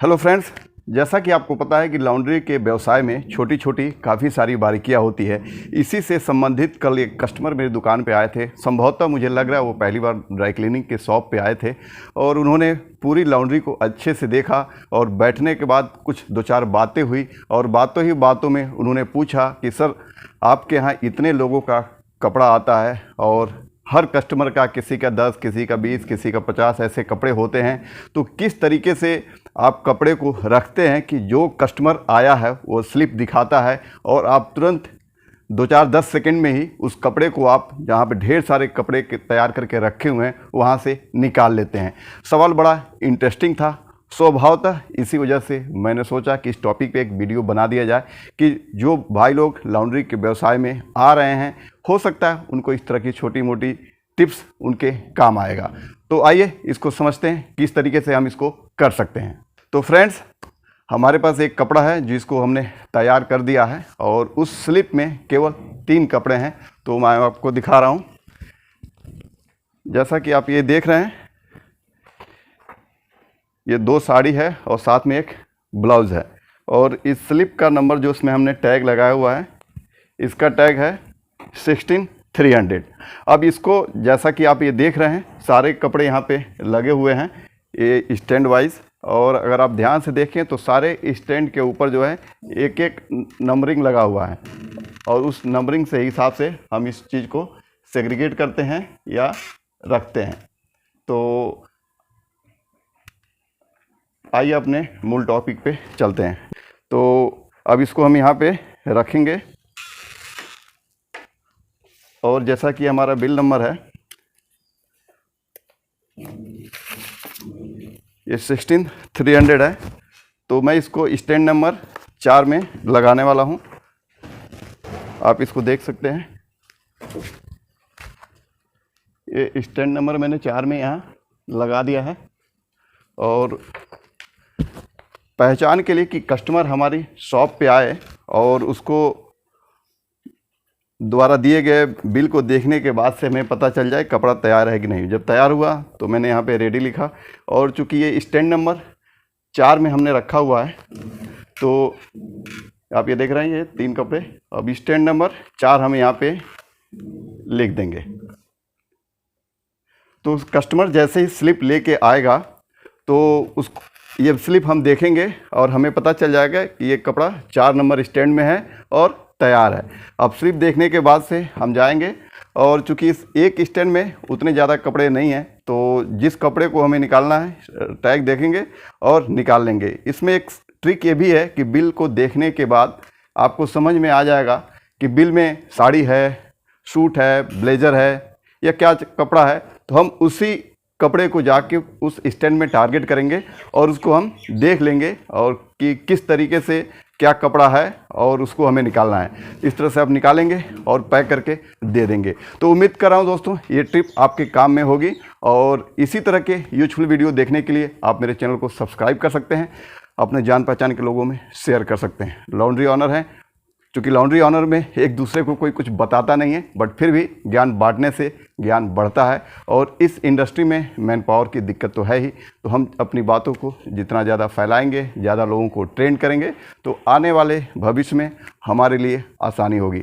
Hello friends, जैसा कि आपको पता है कि लॉन्ड्री के व्यवसाय में छोटी छोटी काफ़ी सारी बारीकियां होती है। इसी से संबंधित कल एक कस्टमर मेरी दुकान पे आए थे। संभवतः मुझे लग रहा है वो पहली बार ड्राई क्लीनिंग के शॉप पे आए थे और उन्होंने पूरी लॉन्ड्री को अच्छे से देखा और बैठने के बाद कुछ दो चार बातें हुई और बातों ही बातों में उन्होंने पूछा कि सर, आपके यहाँ इतने लोगों का कपड़ा आता है और हर कस्टमर का किसी का 10, किसी का 20, किसी का 50 ऐसे कपड़े होते हैं, तो किस तरीके से आप कपड़े को रखते हैं कि जो कस्टमर आया है वो स्लिप दिखाता है और आप तुरंत 2-4-10 सेकंड में ही उस कपड़े को आप जहाँ पे ढेर सारे कपड़े तैयार करके रखे हुए हैं वहाँ से निकाल लेते हैं। सवाल बड़ा इंटरेस्टिंग था। स्वभावतः इसी वजह से मैंने सोचा कि इस टॉपिक पे एक वीडियो बना दिया जाए कि जो भाई लोग लॉन्ड्री के व्यवसाय में आ रहे हैं, हो सकता है उनको इस तरह की छोटी मोटी टिप्स उनके काम आएगा। तो आइए इसको समझते हैं किस तरीके से हम इसको कर सकते हैं। तो फ्रेंड्स, हमारे पास एक कपड़ा है जिसको हमने तैयार कर दिया है और उस स्लिप में केवल 3 कपड़े हैं। तो मैं आपको दिखा रहा हूँ। जैसा कि आप ये देख रहे हैं, ये 2 साड़ी है और साथ में एक ब्लाउज़ है और इस स्लिप का नंबर जो इसमें हमने टैग लगाया हुआ है, इसका टैग है 16300। अब इसको जैसा कि आप ये देख रहे हैं, सारे कपड़े यहाँ पे लगे हुए हैं ये स्टैंड वाइज, और अगर आप ध्यान से देखें तो सारे स्टैंड के ऊपर जो है एक एक नंबरिंग लगा हुआ है और उस नंबरिंग से हिसाब से हम इस चीज़ को सेग्रीगेट करते हैं या रखते हैं। तो आइए अपने मूल टॉपिक पे चलते हैं। तो अब इसको हम यहाँ पे रखेंगे और जैसा कि हमारा बिल नंबर है ये 16300 है, तो मैं इसको स्टैंड नंबर 4 में लगाने वाला हूँ। आप इसको देख सकते हैं, ये स्टैंड नंबर मैंने 4 में यहाँ लगा दिया है। और पहचान के लिए कि कस्टमर हमारी शॉप पे आए और उसको द्वारा दिए गए बिल को देखने के बाद से हमें पता चल जाए कपड़ा तैयार है कि नहीं। जब तैयार हुआ तो मैंने यहाँ पे रेडी लिखा और चूँकि ये स्टैंड नंबर 4 में हमने रखा हुआ है, तो आप ये देख रहे हैं ये 3 कपड़े। अब स्टैंड नंबर 4 हम यहाँ पे लिख देंगे। तो उस कस्टमर जैसे ही स्लिप लेके आएगा तो उस ये स्लिप हम देखेंगे और हमें पता चल जाएगा कि ये कपड़ा 4 नंबर स्टैंड में है और तैयार है। अब स्लिप देखने के बाद से हम जाएंगे और चूंकि इस एक स्टैंड में उतने ज़्यादा कपड़े नहीं हैं, तो जिस कपड़े को हमें निकालना है टैग देखेंगे और निकाल लेंगे। इसमें एक ट्रिक ये भी है कि बिल को देखने के बाद आपको समझ में आ जाएगा कि बिल में साड़ी है, सूट है, ब्लेज़र है या क्या कपड़ा है। तो हम उसी कपड़े को जाके उस स्टैंड में टारगेट करेंगे और उसको हम देख लेंगे और कि किस तरीके से क्या कपड़ा है और उसको हमें निकालना है। इस तरह से आप निकालेंगे और पैक करके दे देंगे। तो उम्मीद कर रहा हूँ दोस्तों ये टिप आपके काम में होगी और इसी तरह के यूजफुल वीडियो देखने के लिए आप मेरे चैनल को सब्सक्राइब कर सकते हैं, अपने जान पहचान के लोगों में शेयर कर सकते हैं। लॉन्ड्री ऑनर है, क्योंकि लॉन्ड्री ऑनर में एक दूसरे को कोई कुछ बताता नहीं है, बट फिर भी ज्ञान बांटने से ज्ञान बढ़ता है। और इस इंडस्ट्री में मैन पावर की दिक्कत तो है ही, तो हम अपनी बातों को जितना ज़्यादा फैलाएंगे, ज़्यादा लोगों को ट्रेन करेंगे, तो आने वाले भविष्य में हमारे लिए आसानी होगी।